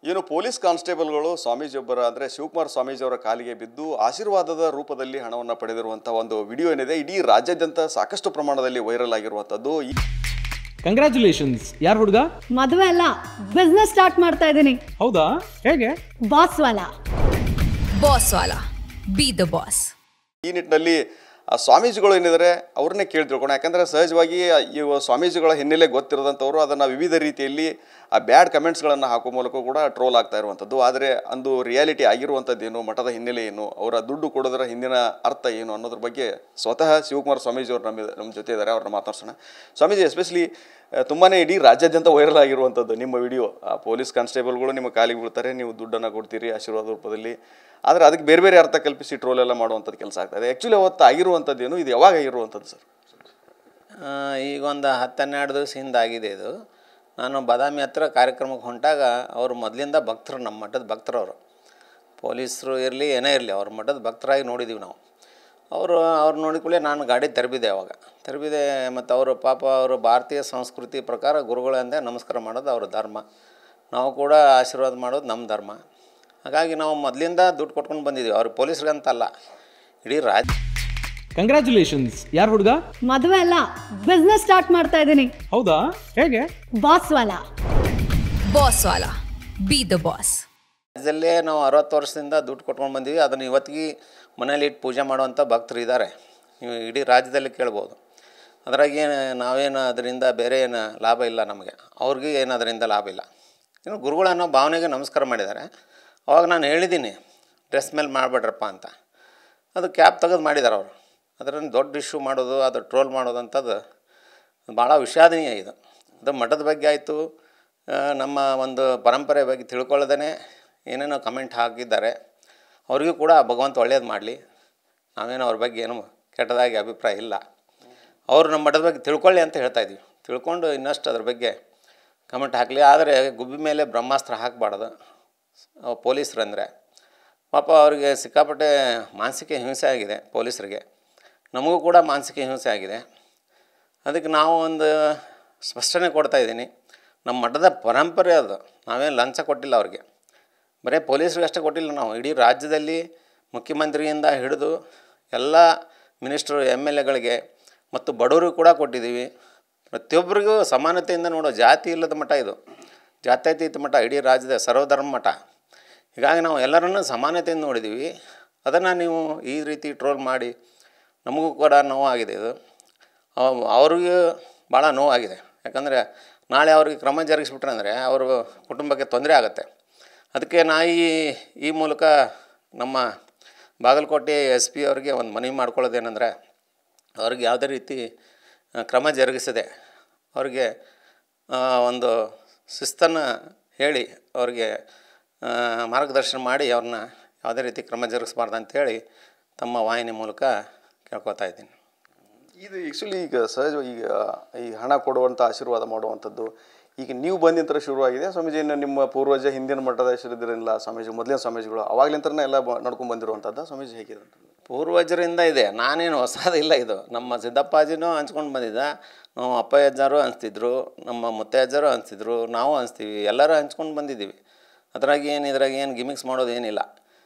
ಏನು ಪೊಲೀಸ್ ಕಾನ್ಸ್ಟೇಬಲ್ಗಳು ಸ್ವಾಮೀಜಿಯೊಬ್ಬರ ಅಂದರೆ ಶಿವಕುಮಾರ ಸ್ವಾಮೀಜಿಯವರ ಕಾಲಿಗೆ ಬಿದ್ದು ಆಶೀರ್ವಾದದ ರೂಪದಲ್ಲಿ ಹಣವನ್ನು ಪಡೆದಿರುವಂಥ ಒಂದು ವಿಡಿಯೋ ಏನಿದೆ ಇಡೀ ರಾಜ್ಯಾದ್ಯಂತ ಸಾಕಷ್ಟು ಪ್ರಮಾಣದಲ್ಲಿ ವೈರಲ್ ಆಗಿರುವಂಥದ್ದು. ಕಂಗ್ರ್ಯಾಚುಲೇಷನ್ಸ್. ಯಾರು ಹುಡುಗ? ಮದುವೆ ಅಲ್ಲ, ಬಿಸ್ನೆಸ್ ಸ್ಟಾರ್ಟ್ ಮಾಡ್ತಾ ಇದ್ದೀನಿ. ಹೌದಾ? ಹೇಗೆ? Boss Vala. Boss Vala, B the boss. ಈ ನಿಟ್ಟಿನಲ್ಲಿ ಸ್ವಾಮೀಜಿಗಳು ಏನಿದ್ದಾರೆ ಅವ್ರನ್ನೇ ಕೇಳಿ ತಿಳ್ಕೊಣ. ಯಾಕಂದರೆ ಸಹಜವಾಗಿ ಈ ಸ್ವಾಮೀಜಿಗಳ ಹಿನ್ನೆಲೆ ಗೊತ್ತಿರೋದಂಥವ್ರು ಅದನ್ನು ವಿವಿಧ ರೀತಿಯಲ್ಲಿ ಆ ಬ್ಯಾಡ್ ಕಮೆಂಟ್ಸ್ಗಳನ್ನು ಹಾಕೋ ಮೂಲಕ ಕೂಡ ಟ್ರೋಲ್ ಆಗ್ತಾ ಇರುವಂಥದ್ದು. ಆದರೆ ಅಂದು ರಿಯಾಲಿಟಿ ಆಗಿರುವಂಥದ್ದೇನು, ಮಠದ ಹಿನ್ನೆಲೆ ಏನು, ಅವರ ದುಡ್ಡು ಕೊಡೋದರ ಹಿಂದಿನ ಅರ್ಥ ಏನು ಅನ್ನೋದ್ರ ಬಗ್ಗೆ ಸ್ವತಃ ಶಿವಕುಮಾರ ಸ್ವಾಮೀಜಿಯವರು ನಮ್ಮ ಜೊತೆ ಇದ್ದಾರೆ. ಅವ್ರನ್ನ ಮಾತಾಡ್ಸೋಣ. ಸ್ವಾಮೀಜಿ, ಎಸ್ಪೆಷಲಿ ತುಂಬಾ ಇಡೀ ರಾಜ್ಯಾದ್ಯಂತ ವೈರಲ್ ಆಗಿರುವಂಥದ್ದು ನಿಮ್ಮ ವಿಡಿಯೋ. ಪೊಲೀಸ್ ಕಾನ್ಸ್ಟೇಬಲ್ಗಳು ನಿಮ್ಮ ಕಾಲಿಗೆ ಬೀಳ್ತಾರೆ, ನೀವು ದುಡ್ಡನ್ನು ಕೊಡ್ತೀರಿ ಆಶೀರ್ವಾದ ರೂಪದಲ್ಲಿ. ಆದರೆ ಅದಕ್ಕೆ ಬೇರೆ ಬೇರೆ ಅರ್ಥ ಕಲ್ಪಿಸಿ ಟ್ರೋಲ್ ಎಲ್ಲ ಮಾಡುವಂಥದ್ದು ಕೆಲಸ ಆಗ್ತಾಯಿದೆ. ಆ್ಯಕ್ಚುಲಿ ಅವತ್ತು ಆಗಿರುವಂಥದ್ದು ಏನು, ಇದು ಯಾವಾಗ ಆಗಿರುವಂಥದ್ದು ಸರ್? ಈಗ ಒಂದು 10-12 ದಿವಸ ಹಿಂದೆ ಆಗಿದೆ ಇದು. ನಾನು ಬಾದಾಮಿ ಹತ್ರ ಕಾರ್ಯಕ್ರಮಕ್ಕೆ ಹೊಂಟಾಗ ಅವರು ಮೊದಲಿಂದ ಭಕ್ತರು, ನಮ್ಮ ಮಠದ ಭಕ್ತರವರು. ಪೊಲೀಸರು ಇರಲಿ ಏನೇ ಇರಲಿ ಅವ್ರ ಮಠದ ಭಕ್ತರಾಗಿ ನೋಡಿದ್ದೀವಿ ನಾವು. ಅವ್ರು ನೋಡಿಕೊಳ್ಳಿ ನಾನು ಗಾಡಿ ತೆರಬಿದೆ ಮತ್ತು ಅವರು ಪಾಪ ಅವರು ಭಾರತೀಯ ಸಂಸ್ಕೃತಿ ಪ್ರಕಾರ ಗುರುಗಳಂದೇ ನಮಸ್ಕಾರ ಮಾಡೋದು ಅವ್ರ ಧರ್ಮ. ನಾವು ಕೂಡ ಆಶೀರ್ವಾದ ಮಾಡೋದು ನಮ್ಮ ಧರ್ಮ. ಹಾಗಾಗಿ ನಾವು ಮೊದಲಿಂದ ದುಡ್ಡು ಕೊಟ್ಕೊಂಡು ಬಂದಿದ್ದೀವಿ. ಅವ್ರಿಗೆ ಪೊಲೀಸ್ರಿಗಂತಲ್ಲ, ಇಡೀ ರಾಜ್ಯ. ಕಂಗ್ರ್ಯಾಚುಲೇಷನ್ಸ್. ಯಾರು ಹುಡುಗ? ಮದುವೆ ಅಲ್ಲ, ಬಿಸ್ನೆಸ್ ಸ್ಟಾರ್ಟ್ ಮಾಡ್ತಾ ಇದ್ದೀನಿ. ಹೌದಾ? ಹೇಗೆ? Boss Vala. Boss Vala, B the boss. ರಾಜ್ಯದಲ್ಲೇ ನಾವು 60 ವರ್ಷದಿಂದ ದುಡ್ಡು ಕೊಟ್ಕೊಂಡು ಬಂದೀವಿ. ಅದನ್ನು ಇವತ್ತಿಗೆ ಮನೇಲಿ ಇಟ್ಟು ಪೂಜೆ ಮಾಡುವಂಥ ಭಕ್ತರು ಇದ್ದಾರೆ. ನೀವು ಇಡೀ ರಾಜ್ಯದಲ್ಲಿ ಕೇಳ್ಬೋದು. ಅದ್ರಾಗೇನು ನಾವೇನು ಅದರಿಂದ ಬೇರೆ ಏನು ಲಾಭ ಇಲ್ಲ ನಮಗೆ, ಅವ್ರಿಗೆ ಏನು ಅದರಿಂದ ಲಾಭ ಇಲ್ಲ. ಇನ್ನು ಗುರುಗಳು ಅನ್ನೋ ಭಾವನೆಗೆ ನಮಸ್ಕಾರ ಮಾಡಿದ್ದಾರೆ. ಅವಾಗ ನಾನು ಹೇಳಿದ್ದೀನಿ ಡ್ರೆಸ್ ಮೇಲೆ ಮಾಡಬೇಡ್ರಪ್ಪ ಅಂತ. ಅದು ಕ್ಯಾಪ್ ತೆಗೆದು ಮಾಡಿದ್ದಾರೆ ಅವರು. ಅದರಲ್ಲಿ ದೊಡ್ಡ ಇಶ್ಯೂ ಮಾಡೋದು, ಅದು ಟ್ರೋಲ್ ಮಾಡೋದು ಅಂಥದ್ದು ಭಾಳ ವಿಷಾದನೀಯ ಇದು. ಅದು ಮಠದ ಬಗ್ಗೆ ಆಯಿತು, ನಮ್ಮ ಒಂದು ಪರಂಪರೆ ಬಗ್ಗೆ ತಿಳ್ಕೊಳ್ಳೋದೇ ಏನೇನೋ ಕಮೆಂಟ್ ಹಾಕಿದ್ದಾರೆ. ಅವ್ರಿಗೂ ಕೂಡ ಭಗವಂತ ಒಳ್ಳೇದು ಮಾಡಲಿ. ನಾವೇನು ಅವ್ರ ಬಗ್ಗೆ ಏನು ಕೆಟ್ಟದಾಗಿ ಅಭಿಪ್ರಾಯ ಇಲ್ಲ. ಅವರು ನಮ್ಮ ಮಠದ ಬಗ್ಗೆ ತಿಳ್ಕೊಳ್ಳಿ ಅಂತ ಹೇಳ್ತಾಯಿದ್ವಿ. ತಿಳ್ಕೊಂಡು ಇನ್ನಷ್ಟು ಅದ್ರ ಬಗ್ಗೆ ಕಮೆಂಟ್ ಹಾಕಲಿ. ಆದರೆ ಗುಬ್ಬಿ ಮೇಲೆ ಬ್ರಹ್ಮಾಸ್ತ್ರ ಹಾಕಬಾರ್ದು ಪೊಲೀಸರಂದರೆ. ಪಾಪ ಅವರಿಗೆ ಸಿಕ್ಕಾಪಟ್ಟೆ ಮಾನಸಿಕ ಹಿಂಸೆ ಆಗಿದೆ, ಪೊಲೀಸರಿಗೆ. ನಮಗೂ ಕೂಡ ಮಾನಸಿಕ ಹಿಂಸೆ ಆಗಿದೆ. ಅದಕ್ಕೆ ನಾವು ಒಂದು ಸ್ಪಷ್ಟನೆ ಕೊಡ್ತಾಯಿದ್ದೀನಿ. ನಮ್ಮ ಮಠದ ಪರಂಪರೆ ಅದು. ನಾವೇನು ಲಂಚ ಕೊಟ್ಟಿಲ್ಲ ಅವ್ರಿಗೆ, ಬರೀ ಪೊಲೀಸ್ರಿಗೆ ಅಷ್ಟೇ ಕೊಟ್ಟಿಲ್ಲ. ನಾವು ಇಡೀ ರಾಜ್ಯದಲ್ಲಿ ಮುಖ್ಯಮಂತ್ರಿಯಿಂದ ಹಿಡಿದು ಎಲ್ಲ ಮಿನಿಸ್ಟ್ರು, MLAಗಳಿಗೆ ಮತ್ತು ಬಡವರಿಗೂ ಕೂಡ ಕೊಟ್ಟಿದ್ದೀವಿ. ಪ್ರತಿಯೊಬ್ಬರಿಗೂ ಸಮಾನತೆಯಿಂದ ನೋಡೋ ಜಾತಿ ಇಲ್ಲದ ಮಠ ಇದು, ಜಾತ್ಯತೀತ ಮಠ, ಇಡೀ ರಾಜ್ಯದ ಸರ್ವಧರ್ಮ ಮಠ. ಹೀಗಾಗಿ ನಾವು ಎಲ್ಲರನ್ನೂ ಸಮಾನತೆಯಿಂದ ನೋಡಿದ್ದೀವಿ. ಅದನ್ನು ನೀವು ಈ ರೀತಿ ಟ್ರೋಲ್ ಮಾಡಿ ನಮಗೂ ಕೂಡ ನೋವಾಗಿದೆ. ಇದು ಅವ್ರಿಗೂ ಭಾಳ ನೋವಾಗಿದೆ. ಯಾಕಂದರೆ ನಾಳೆ ಅವ್ರಿಗೆ ಕ್ರಮ ಜರುಗಿಸ್ಬಿಟ್ರೆ ಅಂದರೆ ಅವ್ರ ಕುಟುಂಬಕ್ಕೆ ತೊಂದರೆ ಆಗುತ್ತೆ. ಅದಕ್ಕೆ ನಾ ಈ ಮೂಲಕ ನಮ್ಮ ಬಾಗಲಕೋಟೆ SP ಅವರಿಗೆ ಒಂದು ಮನವಿ ಮಾಡ್ಕೊಳ್ಳೋದೇನೆಂದರೆ, ಅವ್ರಿಗೆ ಯಾವುದೇ ರೀತಿ ಕ್ರಮ ಜರುಗಿಸದೆ ಅವ್ರಿಗೆ ಒಂದು ಶಿಸ್ತನ್ನು ಹೇಳಿ ಅವ್ರಿಗೆ ಮಾರ್ಗದರ್ಶನ ಮಾಡಿ ಅವ್ರನ್ನ ಯಾವುದೇ ರೀತಿ ಕ್ರಮ ಜರುಗಿಸಬಾರ್ದು ಅಂಥೇಳಿ ತಮ್ಮ ವಾಹಿನಿ ಮೂಲಕ ಕೇಳ್ಕೊತಾ ಇದ್ದೀನಿ. ಇದು ಆ್ಯಕ್ಚುಲಿ ಈಗ ಸಹಜವಾಗಿ ಈ ಹಣ ಕೊಡುವಂಥ ಆಶೀರ್ವಾದ ಮಾಡುವಂಥದ್ದು ಈಗ ನೀವು ಬಂದ ನಂತರ ಶುರುವಾಗಿದೆ. ಸ್ವಾಮೀಜಿ ನಿಮ್ಮ ಪೂರ್ವಜ ಹಿಂದಿನ ಮಠದ ಹೆಸರಿದ್ದಿರಲಿಲ್ಲ ಸ್ವಾಮೀಜಿ, ಮೊದಲಿನ ಸ್ವಾಮೀಜಿಗಳು ಅವಾಗ್ಲಿಂತರನೇ ಎಲ್ಲ ನಡ್ಕೊಂಡು ಬಂದಿರುವಂಥದ್ದು. ಸ್ವಾಮೀಜಿ ಹೇಗಿದೆ? ಪೂರ್ವಜರಿಂದ ಇದೆ, ನಾನೇನು ಹೊಸದಿಲ್ಲ. ಇದು ನಮ್ಮ ಸಿದ್ದಪ್ಪಾಜಿನೂ ಹಂಚ್ಕೊಂಡು ಬಂದಿದ್ದ, ನಾವು ಅಪ್ಪಯ್ಯಜ್ಜರು ಅನಿಸ್ತಿದ್ರು, ನಮ್ಮ ಮುತ್ತಯ್ಯಜ್ಜರು ಅನಿಸ್ತಿದ್ರು, ನಾವು ಅನಿಸ್ತೀವಿ, ಎಲ್ಲರೂ ಹಂಚ್ಕೊಂಡು ಬಂದಿದ್ದೀವಿ. ಇದ್ರಾಗ ಏನು ಗಿಮಿಕ್ಸ್ ಮಾಡೋದು ಏನಿಲ್ಲ.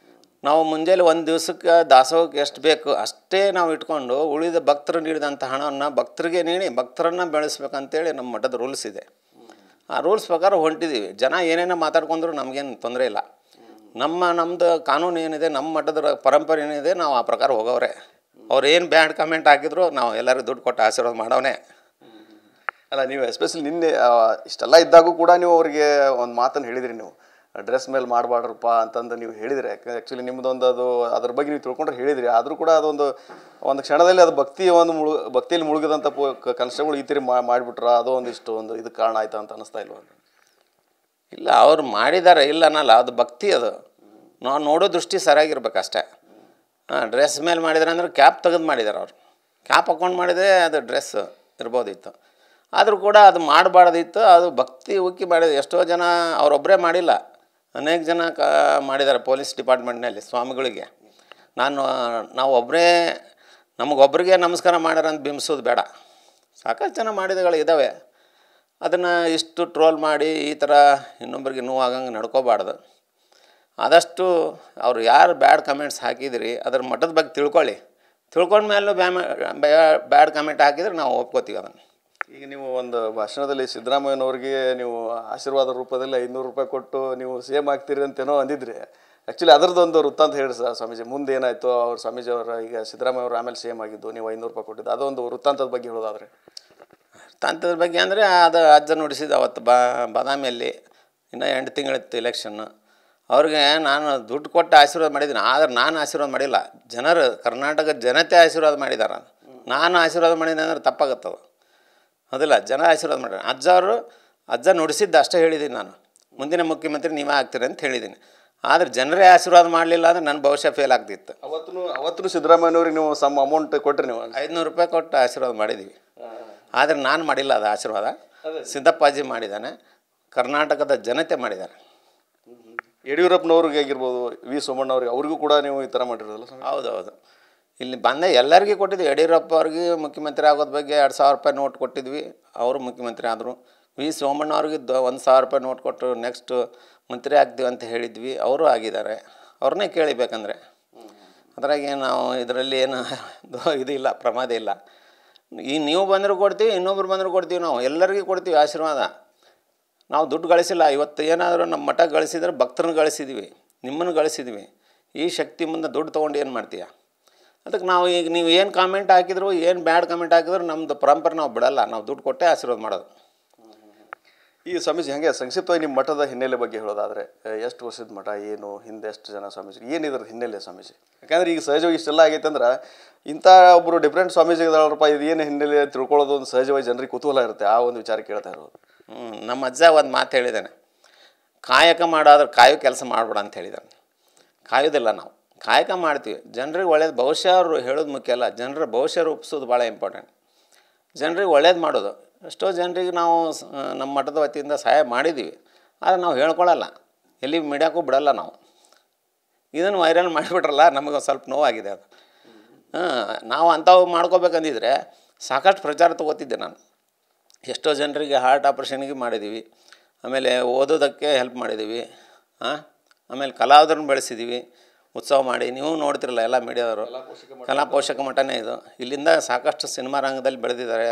ನಾವು ಮುಂಜಾನೆ ಒಂದು ದಿವಸಕ್ಕೆ ದಾಸೋಹಕ್ಕೆ ಎಷ್ಟು ಬೇಕು ಅಷ್ಟೇ ನಾವು ಇಟ್ಕೊಂಡು ಉಳಿದ ಭಕ್ತರು ನೀಡಿದಂಥ ಹಣವನ್ನು ಭಕ್ತರಿಗೆ ನೀಡಿ ಭಕ್ತರನ್ನು ಬೆಳೆಸ್ಬೇಕಂತೇಳಿ ನಮ್ಮ ಮಠದ ರೂಲ್ಸ್ ಇದೆ. ಆ ರೂಲ್ಸ್ ಪ್ರಕಾರ ಹೊಂಟಿದ್ದೀವಿ. ಜನ ಏನೇನೋ ಮಾತಾಡ್ಕೊಂಡ್ರು ನಮಗೇನು ತೊಂದರೆ ಇಲ್ಲ. ನಮ್ಮದು ಕಾನೂನು ಏನಿದೆ, ನಮ್ಮ ಮಠದ ಪರಂಪರೆ ಏನಿದೆ, ನಾವು ಆ ಪ್ರಕಾರ ಹೋಗೋವ್ರೆ. ಅವ್ರು ಏನು ಬ್ಯಾಡ್ ಕಮೆಂಟ್ ಹಾಕಿದ್ರು ನಾವು ಎಲ್ಲರಿಗೂ ದುಡ್ಡು ಕೊಟ್ಟು ಆಶೀರ್ವಾದ ಮಾಡೋನೇ. ಅಲ್ಲ, ನೀವು ಎಸ್ಪೆಷಲಿ ನಿನ್ನೆ ಇಷ್ಟೆಲ್ಲ ಇದ್ದಾಗೂ ಕೂಡ ನೀವು ಅವರಿಗೆ ಒಂದು ಮಾತನ್ನು ಹೇಳಿದ್ರಿ, ನೀವು ಡ್ರೆಸ್ ಮೇಲೆ ಮಾಡಬಾರ್ರಪ್ಪ ಅಂತಂದು ನೀವು ಹೇಳಿದ್ರಿ. ಆ್ಯಕ್ಚುಲಿ ನಿಮ್ಮದೊಂದು ಅದು ಅದ್ರ ಬಗ್ಗೆ ನೀವು ತಿಳ್ಕೊಂಡ್ರೆ ಹೇಳಿದ್ರಿ. ಆದರೂ ಕೂಡ ಅದೊಂದು ಕ್ಷಣದಲ್ಲಿ ಅದು ಭಕ್ತಿಯಲ್ಲಿ ಮುಳುಗಿದಂಥ ಕಾನ್ಸ್ಟೇಬಲ್ ಈ ಥರ ಮಾಡಿಬಿಟ್ರ, ಅದು ಒಂದಿಷ್ಟು ಇದು ಕಾರಣ ಆಯ್ತಾ ಅಂತ ಅನ್ನಿಸ್ತಾ ಇಲ್ವ? ಇಲ್ಲ, ಅವ್ರು ಮಾಡಿದ್ದಾರೆ, ಇಲ್ಲ ಅನ್ನಲ್ಲ. ಅದು ಭಕ್ತಿ. ಅದು ನಾವು ನೋಡೋ ದೃಷ್ಟಿ ಸರಿಯಾಗಿರ್ಬೇಕಷ್ಟೇ. ಡ್ರೆಸ್ ಮೇಲೆ ಮಾಡಿದ್ದಾರೆ ಅಂದ್ರೆ ಕ್ಯಾಪ್ ತೆಗೆದು ಮಾಡಿದ್ದಾರೆ. ಅವರು ಕ್ಯಾಪ್ ಹಾಕ್ಕೊಂಡು ಮಾಡಿದರೆ ಅದು ಡ್ರೆಸ್ ಇರ್ಬೋದಿತ್ತು. ಆದರೂ ಕೂಡ ಅದು ಮಾಡಬಾರ್ದಿತ್ತು. ಅದು ಭಕ್ತಿ ಉಕ್ಕಿ ಮಾಡಿದೆ. ಎಷ್ಟೋ ಜನ ಅವರೊಬ್ಬರೇ ಮಾಡಿಲ್ಲ, ಅನೇಕ ಜನ ಮಾಡಿದ್ದಾರೆ ಪೊಲೀಸ್ ಡಿಪಾರ್ಟ್ಮೆಂಟ್ನಲ್ಲಿ ಸ್ವಾಮಿಗಳಿಗೆ. ನಾವು ಒಬ್ಬರೇ ನಮಗೊಬ್ಬರಿಗೆ ನಮಸ್ಕಾರ ಮಾಡ್ಯಾರ ಅಂತ ಬಿಂಬಿಸೋದು ಬೇಡ. ಸಾಕಷ್ಟು ಜನ ಮಾಡಿದಗಳು ಇದ್ದಾವೆ. ಅದನ್ನು ಇಷ್ಟು ಟ್ರೋಲ್ ಮಾಡಿ ಈ ಥರ ಇನ್ನೊಬ್ರಿಗೆ ನೋವಾಗಂಗೆ ನಡ್ಕೋಬಾರ್ದು. ಆದಷ್ಟು ಅವ್ರು ಯಾರು ಬ್ಯಾಡ್ ಕಮೆಂಟ್ಸ್ ಹಾಕಿದಿರಿ ಅದ್ರ ಮಟ್ಟದ ಬಗ್ಗೆ ತಿಳ್ಕೊಂಡ್ಮೇಲೂ ಬ್ಯಾಡ್ ಕಮೆಂಟ್ ಹಾಕಿದ್ರೆ ನಾವು ಒಪ್ಕೋತೀವಿ ಅದನ್ನು. ಈಗ ನೀವು ಒಂದು ಭಾಷಣದಲ್ಲಿ ಸಿದ್ದರಾಮಯ್ಯನವ್ರಿಗೆ ನೀವು ಆಶೀರ್ವಾದ ರೂಪದಲ್ಲಿ 500 ರೂಪಾಯಿ ಕೊಟ್ಟು ನೀವು ಸೇಮ್ ಆಗ್ತೀರಿ ಅಂತೇನೋ ಅಂದಿದ್ರಿ. ಆ್ಯಕ್ಚುಲಿ ಅದರದ್ದೊಂದು ವೃತ್ತಾಂತ ಹೇಳಿ ಸ್ವಾಮೀಜಿ, ಮುಂದೆ ಏನಾಯಿತು ಅವ್ರು ಸ್ವಾಮೀಜಿ ಅವರ ಈಗ ಸಿದ್ದರಾಮಯ್ಯ ಅವರು ಆಮೇಲೆ ಸೇಮ್ ಆಗಿದ್ದು, ನೀವು 500 ರೂಪಾಯಿ ಕೊಟ್ಟಿದ್ದು, ಅದೊಂದು ವೃತ್ತಾಂತದ ಬಗ್ಗೆ ಹೇಳೋದಾದರೆ? ವೃತ್ತಾಂತದ ಬಗ್ಗೆ ಅಂದರೆ ಅದು ಅಜ್ಜ ನುಡಿಸಿದ ಅವತ್ತು ಬಾದಾಮಿಯಲ್ಲಿ ಇನ್ನೂ 8 ತಿಂಗಳಿತ್ತು ಇಲೆಕ್ಷನ್ನು. ಅವ್ರಿಗೆ ನಾನು ದುಡ್ಡು ಕೊಟ್ಟು ಆಶೀರ್ವಾದ ಮಾಡಿದ್ದೀನಿ, ಆದರೆ ನಾನು ಆಶೀರ್ವಾದ ಮಾಡಿಲ್ಲ, ಜನರು ಕರ್ನಾಟಕದ ಜನತೆ ಆಶೀರ್ವಾದ ಮಾಡಿದ್ದಾರೆ. ನಾನು ಆಶೀರ್ವಾದ ಮಾಡಿದ್ದೀನಿ ಅಂದರೆ ತಪ್ಪಾಗುತ್ತದು, ಹೌದಿಲ್ಲ? ಜನ ಆಶೀರ್ವಾದ ಮಾಡಿದ್ದಾರೆ. ಅಜ್ಜ ನುಡಿಸಿದ್ದು ಅಷ್ಟೇ ಹೇಳಿದ್ದೀನಿ ನಾನು, ಮುಂದಿನ ಮುಖ್ಯಮಂತ್ರಿ ನೀವೇ ಆಗ್ತೀರಿ ಅಂತ ಹೇಳಿದ್ದೀನಿ. ಆದರೆ ಜನರೇ ಆಶೀರ್ವಾದ ಮಾಡಲಿಲ್ಲ ಅಂದರೆ ನನ್ನ ಭವಿಷ್ಯ ಫೇಲ್ ಆಗ್ತಿತ್ತು. ಅವತ್ತು ಸಿದ್ದರಾಮಯ್ಯನವ್ರಿಗೆ ನೀವು ಸಮ್ ಅಮೌಂಟ್ ಕೊಟ್ಟರೆ ನೀವು 500 ರೂಪಾಯಿ ಕೊಟ್ಟು ಆಶೀರ್ವಾದ ಮಾಡಿದ್ದೀವಿ. ಆದರೆ ನಾನು ಮಾಡಿಲ್ಲ ಅದು ಆಶೀರ್ವಾದ, ಸಿದ್ದಪ್ಪಾಜಿ ಮಾಡಿದ್ದಾನೆ, ಕರ್ನಾಟಕದ ಜನತೆ ಮಾಡಿದ್ದಾರೆ. ಯಡಿಯೂರಪ್ಪನವ್ರಿಗೆ ಆಗಿರ್ಬೋದು, ವಿ ಸೋಮಣ್ಣವ್ರಿಗೆ, ಅವ್ರಿಗೂ ಕೂಡ ನೀವು ಈ ಥರ ಮಾಡಿರೋದಲ್ಲ? ಹೌದೌದು, ಇಲ್ಲಿ ಬಂದ ಎಲ್ಲರಿಗೂ ಕೊಟ್ಟಿದ್ವಿ. ಯಡಿಯೂರಪ್ಪ ಅವ್ರಿಗೆ ಮುಖ್ಯಮಂತ್ರಿ ಆಗೋದ ಬಗ್ಗೆ 2000 ರೂಪಾಯಿ ನೋಟ್ ಕೊಟ್ಟಿದ್ವಿ, ಅವರು ಮುಖ್ಯಮಂತ್ರಿ ಆದರು. ವಿ ಸೋಮಣ್ಣ ಅವ್ರಿಗೆ 1000 ರೂಪಾಯಿ ನೋಟ್ ಕೊಟ್ಟು ನೆಕ್ಸ್ಟ್ ಮಂತ್ರಿ ಆಗ್ತೀವಿ ಅಂತ ಹೇಳಿದ್ವಿ, ಅವರು ಆಗಿದ್ದಾರೆ. ಅವ್ರನ್ನೇ ಕೇಳಿಬೇಕಂದ್ರೆ ಅದ್ರಾಗೆ ನಾವು ಇದರಲ್ಲಿ ಏನು ಇದಿಲ್ಲ, ಪ್ರಮಾದ ಇಲ್ಲ. ಈ ನೀವು ಬಂದರೂ ಕೊಡ್ತೀವಿ, ಇನ್ನೊಬ್ರು ಬಂದರೂ ಕೊಡ್ತೀವಿ, ನಾವು ಎಲ್ಲರಿಗೂ ಕೊಡ್ತೀವಿ ಆಶೀರ್ವಾದ. ನಾವು ದುಡ್ಡು ಗಳಿಸಿಲ್ಲ. ಇವತ್ತು ಏನಾದರೂ ನಮ್ಮ ಮಠ ಗಳಿಸಿದ್ರೆ ಭಕ್ತರನ್ನ ಗಳಿಸಿದ್ವಿ, ನಿಮ್ಮನ್ನು ಗಳಿಸಿದ್ವಿ. ಈ ಶಕ್ತಿ ಮುಂದೆ ದುಡ್ಡು ತೊಗೊಂಡು ಏನು ಮಾಡ್ತೀಯ? ಅದಕ್ಕೆ ನಾವು ಈಗ ನೀವು ಏನು ಕಾಮೆಂಟ್ ಹಾಕಿದ್ರು, ಏನು ಬ್ಯಾಡ್ ಕಮೆಂಟ್ ಹಾಕಿದ್ರು ನಮ್ಮದು ಪರಂಪರೆ ನಾವು ಬಿಡಲ್ಲ, ನಾವು ದುಡ್ಡು ಕೊಟ್ಟೆ ಆಶೀರ್ವಾದ ಮಾಡೋದು. ಈ ಸ್ವಾಮೀಜಿ ಹಾಗೆ ಸಂಕ್ಷಿಪ್ತವಾಗಿ ನಿಮ್ಮ ಮಠದ ಹಿನ್ನೆಲೆ ಬಗ್ಗೆ ಹೇಳೋದಾದರೆ, ಎಷ್ಟು ವರ್ಷದ ಮಠ, ಏನು, ಹಿಂದೆ ಎಷ್ಟು ಜನ ಸ್ವಾಮೀಜಿ, ಏನಿದ್ರ ಹಿನ್ನೆಲೆ ಸ್ವಾಮೀಜಿ? ಯಾಕಂದರೆ ಈಗ ಸಹಜವಾಗಿ ಇಷ್ಟೆಲ್ಲ ಆಗೈತೆ ಅಂದ್ರೆ ಇಂಥ ಒಬ್ಬರು ಡಿಫ್ರೆಂಟ್ ಸ್ವಾಮೀಜಿಗಳಪ್ಪ, ಇದು ಏನು ಹಿನ್ನೆಲೆ ತಿಳ್ಕೊಳ್ಳೋದು ಒಂದು ಸಹಜವಾಗಿ ಜನರಿಗೆ ಕುತೂಹಲ ಇರುತ್ತೆ, ಆ ಒಂದು ವಿಚಾರ ಕೇಳ್ತಾ ಇರೋದು. ನಮ್ಮ ಅಜ್ಜ ಒಂದು ಮಾತು ಹೇಳಿದ್ದಾನೆ, ಕಾಯಕ ಮಾಡೋದ್ರೆ ಕಾಯೋ ಕೆಲಸ ಮಾಡ್ಬೇಡ ಅಂತ ಹೇಳಿದ್ದಾನೆ. ಕಾಯೋದಿಲ್ಲ, ನಾವು ಕಾಯಕ ಮಾಡ್ತೀವಿ, ಜನರಿಗೆ ಒಳ್ಳೇದು. ಭವಿಷ್ಯ ಅವರು ಹೇಳೋದು ಮುಖ್ಯ ಅಲ್ಲ, ಜನರ ಭವಿಷ್ಯ ರೂಪಿಸೋದು ಭಾಳ ಇಂಪಾರ್ಟೆಂಟ್. ಜನರಿಗೆ ಒಳ್ಳೇದು ಮಾಡೋದು. ಎಷ್ಟೋ ಜನರಿಗೆ ನಾವು ನಮ್ಮ ಮಠದ ವತಿಯಿಂದ ಸಹಾಯ ಮಾಡಿದ್ದೀವಿ, ಆದರೆ ನಾವು ಹೇಳ್ಕೊಳ್ಳಲ್ಲ, ಎಲ್ಲಿ ಮೀಡಿಯಾಕ್ಕೂ ಬಿಡಲ್ಲ. ನಾವು ಇದನ್ನು ವೈರಲ್ ಮಾಡಿಬಿಟ್ರಲ್ಲ, ನಮಗೆ ಸ್ವಲ್ಪ ನೋವಾಗಿದೆ ಅದು. ನಾವು ಅಂಥವು ಮಾಡ್ಕೋಬೇಕಂದಿದ್ರೆ ಸಾಕಷ್ಟು ಪ್ರಚಾರ ತೊಗೋತಿದ್ದೆ ನಾನು. ಎಷ್ಟೋ ಜನರಿಗೆ ಹಾರ್ಟ್ ಆಪ್ರೇಷನ್ಗೆ ಮಾಡಿದ್ದೀವಿ, ಆಮೇಲೆ ಓದೋದಕ್ಕೆ ಹೆಲ್ಪ್ ಮಾಡಿದ್ದೀವಿ, ಆಮೇಲೆ ಕಲಾವಿದರನ್ನು ಬೆಳೆಸಿದ್ದೀವಿ, ಉತ್ಸವ ಮಾಡಿ. ನೀವು ನೋಡ್ತಿರಲ್ಲ ಎಲ್ಲ ಮೀಡಿಯಾದವರು, ಕಲಾ ಪೋಷಕ ಮಠನೇ ಇದು. ಇಲ್ಲಿಂದ ಸಾಕಷ್ಟು ಸಿನಿಮಾ ರಂಗದಲ್ಲಿ ಬೆಳೆದಿದ್ದಾರೆ,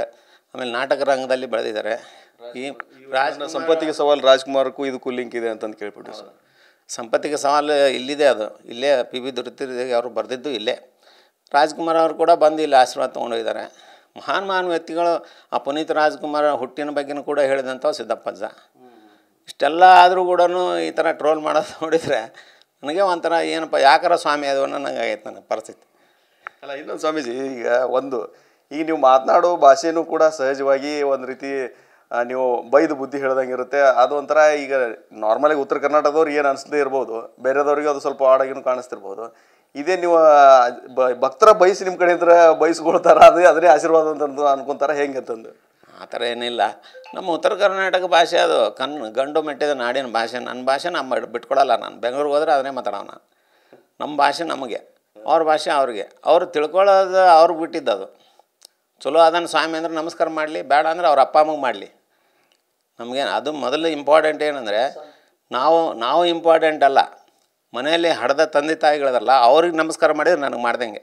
ಆಮೇಲೆ ನಾಟಕ ರಂಗದಲ್ಲಿ ಬೆಳೆದಿದ್ದಾರೆ. ಈ ಸಂಪತ್ತಿಗೆ ಸವಾಲು ರಾಜ್ಕುಮಾರ್ಗೂ ಇದಕ್ಕೂ ಲಿಂಕ್ ಇದೆ ಅಂತಂದು ಕೇಳ್ಬಿಟ್ಟು ಸರ್. ಸಂಪತ್ತಿಗೆ ಸವಾಲು ಇಲ್ಲಿದೆ, ಅದು ಇಲ್ಲೇ PB ದುರ್ತಿರ್ದೇವಿ ಅವರು ಬರೆದಿದ್ದು ಇಲ್ಲೇ. ರಾಜ್ಕುಮಾರ್ ಅವರು ಕೂಡ ಬಂದು ಇಲ್ಲಿ ಆಶೀರ್ವಾದ ತೊಗೊಂಡೋಗಿದ್ದಾರೆ. ಮಹಾನ್ ವ್ಯಕ್ತಿಗಳು. ಆ ಪುನೀತ್ ರಾಜ್ಕುಮಾರ್ ಹುಟ್ಟಿನ ಬಗ್ಗೆನೂ ಕೂಡ ಹೇಳಿದಂಥವು ಸಿದ್ದಪ್ಪಜ್ಜ. ಇಷ್ಟೆಲ್ಲ ಆದರೂ ಕೂಡ ಈ ಥರ ಟ್ರೋಲ್ ಮಾಡೋದು ನೋಡಿದರೆ ನನಗೆ ಒಂಥರ ಏನಪ್ಪ, ಯಾಕಾರ ಸ್ವಾಮಿ ಅದು ಅನ್ನೋ ನಂಗೆ ಆಗೈತೆ ನನ್ನ ಪರಿಸ್ಥಿತಿ. ಅಲ್ಲ, ಇನ್ನೊಂದು ಸ್ವಾಮೀಜಿ, ಈಗ ನೀವು ಮಾತನಾಡೋ ಭಾಷೆನೂ ಕೂಡ ಸಹಜವಾಗಿ ಒಂದು ರೀತಿ ನೀವು ಬೈದು ಬುದ್ಧಿ ಹೇಳ್ದಂಗಿರುತ್ತೆ. ಅದು ಒಂಥರ ಈಗ ನಾರ್ಮಲಾಗಿ ಉತ್ತರ ಕರ್ನಾಟಕದವ್ರು ಏನು ಅನಿಸದೇ ಇರ್ಬೋದು, ಬೇರೆದವ್ರಿಗೆ ಅದು ಸ್ವಲ್ಪ ಆಡಾಗಿನೂ ಕಾಣಿಸ್ತಿರ್ಬೋದು. ಇದೇ ನೀವು ಭಕ್ತರ ಬಯಸಿ ನಿಮ್ಮ ಕಡೆಯಿಂದ ಬಯಸ್ಕೊಳ್ತಾರ, ಅದೇ ಆಶೀರ್ವಾದ ಅಂತ ಅನ್ಕೊಂತಾರ, ಹೆಂಗೆ ಅಂತಂದು? ಆ ಥರ ಏನಿಲ್ಲ. ನಮ್ಮ ಉತ್ತರ ಕರ್ನಾಟಕ ಭಾಷೆ ಅದು ಗಂಡು ಮೆಟ್ಟಿದ ನಾಡಿನ ಭಾಷೆ. ನನ್ನ ಭಾಷೆ ನಮ್ಮ ಬಿಟ್ಕೊಡಲ್ಲ. ನಾನು ಬೆಂಗಳೂರಿಗೆ ಹೋದ್ರೆ ಅದನ್ನೇ ಮಾತಾಡೋಣ. ನಮ್ಮ ಭಾಷೆ ನಮಗೆ, ಅವ್ರ ಭಾಷೆ ಅವ್ರಿಗೆ. ಅವ್ರು ತಿಳ್ಕೊಳ್ಳೋದು ಅವ್ರಿಗೆ ಬಿಟ್ಟಿದ್ದದು. ಚಲೋ ಅದನ್ನು ಸ್ವಾಮಿ ಅಂದ್ರೆ ನಮಸ್ಕಾರ ಮಾಡಲಿ, ಬೇಡ ಅಂದ್ರೆ ಅವ್ರ ಅಪ್ಪ ಅಮ್ಮಗೆ ಮಾಡಲಿ. ನಮಗೇನು ಅದು ಮೊದಲು ಇಂಪಾರ್ಟೆಂಟ್ ಏನಂದರೆ ನಾವು ಇಂಪಾರ್ಟೆಂಟ್ ಅಲ್ಲ, ಮನೆಯಲ್ಲಿ ಹಡೆದ ತಂದೆ ತಾಯಿಗಳದಲ್ಲ, ಅವ್ರಿಗೆ ನಮಸ್ಕಾರ ಮಾಡಿದ್ರೆ ನನಗೆ ಮಾಡ್ದಂಗೆ.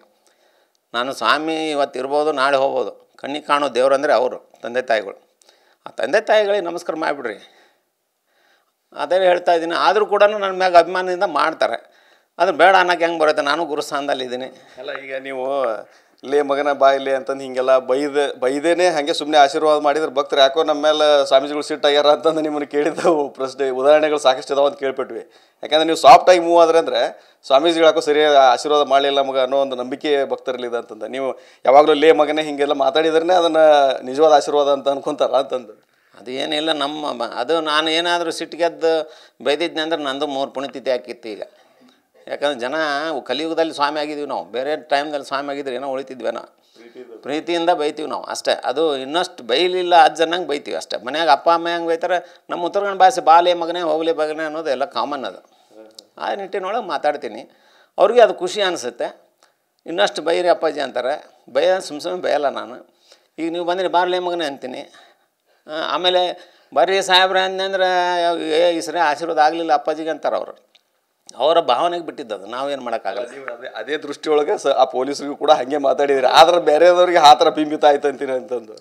ನಾನು ಸ್ವಾಮಿ ಇವತ್ತು ಇರ್ಬೋದು, ನಾಳೆ ಹೋಗ್ಬೋದು. ಕಣ್ಣಿಗೆ ಕಾಣೋ ದೇವ್ರಂದರೆ ಅವರು ತಂದೆ ತಾಯಿಗಳು. ಆ ತಂದೆ ತಾಯಿಗಳಿಗೆ ನಮಸ್ಕಾರ ಮಾಡಿಬಿಡ್ರಿ, ಅದೇ ಹೇಳ್ತಾ ಇದ್ದೀನಿ. ಆದರೂ ಕೂಡ ನನ್ನ ಮ್ಯಾಗ ಅಭಿಮಾನದಿಂದ ಮಾಡ್ತಾರೆ. ಅದು ಬೇಡ ಅನ್ನೋಕೆ ಹೆಂಗೆ ಬರುತ್ತೆ? ನಾನು ಗುರುಸ್ಥಾನದಲ್ಲಿದ್ದೀನಿ. ಅಲ್ಲ, ಈಗ ನೀವು ಲೇ ಮಗನ ಬಾಯಿಲೆ ಅಂತಂದು ಹಿಂಗೆಲ್ಲ ಬೈದೇನೆ ಹಾಗೆ ಸುಮ್ಮನೆ ಆಶೀರ್ವಾದ ಮಾಡಿದ್ರೆ ಭಕ್ತರು ಯಾಕೋ ನಮ್ಮ ಮೇಲೆ ಸ್ವಾಮೀಜಿಗಳು ಸಿಟ್ಟಾಗ್ಯಾರ ಅಂತಂದು ನಿಮ್ಮನ್ನು ಕೇಳಿದ್ದವು ಪ್ರಶ್ನೆ ಉದಾಹರಣೆಗಳು ಸಾಕಷ್ಟು ಇದಾವೆ ಅಂತ ಕೇಳ್ಪಟ್ವಿ. ಯಾಕಂದರೆ ನೀವು ಸಾಫ್ಟಾಗಿ ಮೂವ್ ಆದ್ರೆ ಅಂದರೆ ಸ್ವಾಮೀಜಿಗಳು ಯಾಕೋ ಸರಿಯಾಗಿ ಆಶೀರ್ವಾದ ಮಾಡಲಿಲ್ಲ ನಮಗೆ ಅನ್ನೋ ಒಂದು ನಂಬಿಕೆ ಭಕ್ತರಲ್ಲಿದೆ ಅಂತಂದು. ನೀವು ಯಾವಾಗಲೂ ಲೇ ಮಗನೇ ಹಿಂಗೆಲ್ಲ ಮಾತಾಡಿದ್ರೆ ಅದನ್ನು ನಿಜವಾದ ಆಶೀರ್ವಾದ ಅಂತ ಅನ್ಕೊತಾರ ಅಂತಂದು. ಅದು ಏನಿಲ್ಲ, ಅದು ನಾನು ಏನಾದರೂ ಸಿಟ್ಟಿಗೆದ್ದು ಬೈದಿದ್ದೆ ಅಂದ್ರೆ ನಂದು 3 ಪುಣ್ಯತಿಥಿ ಹಾಕಿತ್ತು ಈಗ. ಯಾಕಂದ್ರೆ ಜನ ಕಲಿಯುಗದಲ್ಲಿ ಸ್ವಾಮಿ ಆಗಿದ್ದೀವಿ ನಾವು, ಬೇರೆ ಟೈಮ್ದಲ್ಲಿ ಸ್ವಾಮಿ ಆಗಿದ್ರೆ ಏನೋ ಉಳಿತಿದ್ವೇನೋ. ಪ್ರೀತಿಯಿಂದ ಬೈತೀವಿ ನಾವು ಅಷ್ಟೇ. ಅದು ಇನ್ನಷ್ಟು ಬೈಲಿಲ್ಲ ಅಜ್ಜನಂಗೆ ಬೈತೀವಿ ಅಷ್ಟೇ. ಮನ್ಯಾಗ ಅಪ್ಪ ಅಮ್ಮ ಹೆಂಗೆ ಬೈತಾರೆ, ನಮ್ಮ ಉತ್ತರ ಕನ್ನಡ ಭಾಷೆ ಬಾಲೆ ಮಗನೇ ಹೋಗಲಿ ಮಗನೇ ಅನ್ನೋದು ಎಲ್ಲ ಕಾಮನ್. ಅದು ಆ ನಿಟ್ಟಿನೊಳಗೆ ಮಾತಾಡ್ತೀನಿ. ಅವ್ರಿಗೆ ಅದು ಖುಷಿ ಅನಿಸುತ್ತೆ. ಇನ್ನಷ್ಟು ಬೈರಿ ಅಪ್ಪಾಜಿ ಅಂತಾರೆ. ಸುಮ್ಮನೆ ಬೈಯಲ್ಲ ನಾನು. ಈಗ ನೀವು ಬಂದರೆ ಬಾರ್ಲೆ ಮಗನೇ ಅಂತೀನಿ. ಆಮೇಲೆ ಬರ್ರಿ ಸಾಹೇಬ್ರೆ ಅಂದಂದ್ರೆ ಈ ಸರಿ ಆಶೀರ್ವಾದ ಆಗಲಿಲ್ಲ ಅಪ್ಪಾಜಿಗೆ ಅಂತಾರೆ ಅವರು. ಅವರ ಭಾವನೆಗೆ ಬಿಟ್ಟಿದ್ದದು, ನಾವೇನು ಮಾಡೋಕ್ಕಾಗಲ್ಲ. ಅದೇ ದೃಷ್ಟಿಯೊಳಗೆ ಆ ಪೊಲೀಸರಿಗೂ ಕೂಡ ಹಾಗೆ ಮಾತಾಡಿದ್ರಿ, ಆದ್ರೆ ಬೇರೆದವ್ರಿಗೆ ಆ ಥರ ಬಿಂಬಿತ ಆಯ್ತು ಅಂತೀನಿ ಅಂತಂದು.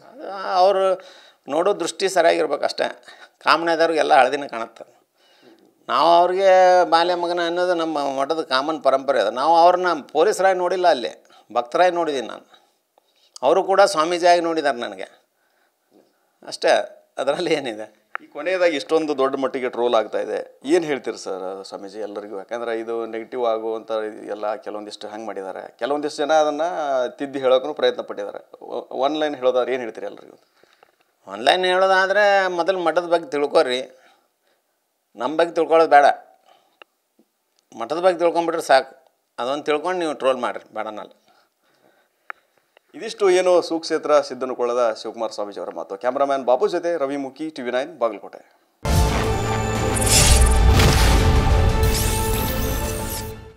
ಅವರು ನೋಡೋ ದೃಷ್ಟಿ ಸರಿಯಾಗಿರ್ಬೇಕು ಅಷ್ಟೇ. ಕಾಮನೆದವ್ರಿಗೆ ಎಲ್ಲ ಹಳದಿನ ಕಾಣುತ್ತೆ. ನಾವು ಅವ್ರಿಗೆ ಬಾಲ್ಯ ಮಗನ ಅನ್ನೋದು ನಮ್ಮ ಮಠದ ಕಾಮನ್ ಪರಂಪರೆ ಅದು. ನಾವು ಅವ್ರನ್ನ ಪೊಲೀಸರಾಗಿ ನೋಡಿಲ್ಲ, ಅಲ್ಲಿ ಭಕ್ತರಾಗಿ ನೋಡಿದ್ದೀನಿ ನಾನು. ಅವರು ಕೂಡ ಸ್ವಾಮೀಜಿಯಾಗಿ ನೋಡಿದ್ದಾರೆ ನನಗೆ ಅಷ್ಟೇ, ಅದರಲ್ಲಿ ಏನಿದೆ. ಈ ಕೊನೆಯದಾಗಿ ಇಷ್ಟೊಂದು ದೊಡ್ಡ ಮಟ್ಟಿಗೆ ಟ್ರೋಲ್ ಆಗ್ತಾ ಇದೆ, ಏನು ಹೇಳ್ತೀರಿ ಸರ್ ಸ್ವಾಮೀಜಿ ಎಲ್ಲರಿಗೂ? ಯಾಕಂದ್ರೆ ಇದು ನೆಗೆಟಿವ್ ಆಗುವಂಥ ಎಲ್ಲ ಕೆಲವೊಂದಿಷ್ಟು ಹಂಗೆ ಮಾಡಿದ್ದಾರೆ, ಕೆಲವೊಂದಿಷ್ಟು ಜನ ಅದನ್ನು ತಿದ್ದಿ ಹೇಳೋಕ್ಕೂ ಪ್ರಯತ್ನ ಪಟ್ಟಿದ್ದಾರೆ. ಆನ್ಲೈನ್ ಹೇಳೋದಾದ್ರೆ ಏನು ಹೇಳ್ತೀರಿ ಎಲ್ಲರಿಗೂ? ಆನ್ಲೈನ್ ಹೇಳೋದಾದರೆ ಮೊದಲು ಮಠದ ಬಗ್ಗೆ ತಿಳ್ಕೊರಿ, ನಮ್ಮ ಬಗ್ಗೆ ತಿಳ್ಕೊಳ್ಳೋದು ಬೇಡ. ಮಠದ ಬಗ್ಗೆ ತಿಳ್ಕೊಂಬಿಟ್ರೆ ಸಾಕು, ಅದೊಂದು ತಿಳ್ಕೊಂಡು ನೀವು ಟ್ರೋಲ್ ಮಾಡಿರಿ, ಬೇಡನಲ್ಲ. ಇದಿಷ್ಟು ಏನು ಸುಕ್ಷೇತ್ರ ಸಿದ್ದನಕೊಳ್ಳದ ಶಿವಕುಮಾರ ಸ್ವಾಮೀಜಿ ಅವರ ಮಾತು. ಕ್ಯಾಮ್ರಾಮ್ಯಾನ್ ಬಾಬು ಜೊತೆ ರವಿಮುಖಿ, TV9 ಬಾಗಲಕೋಟೆ.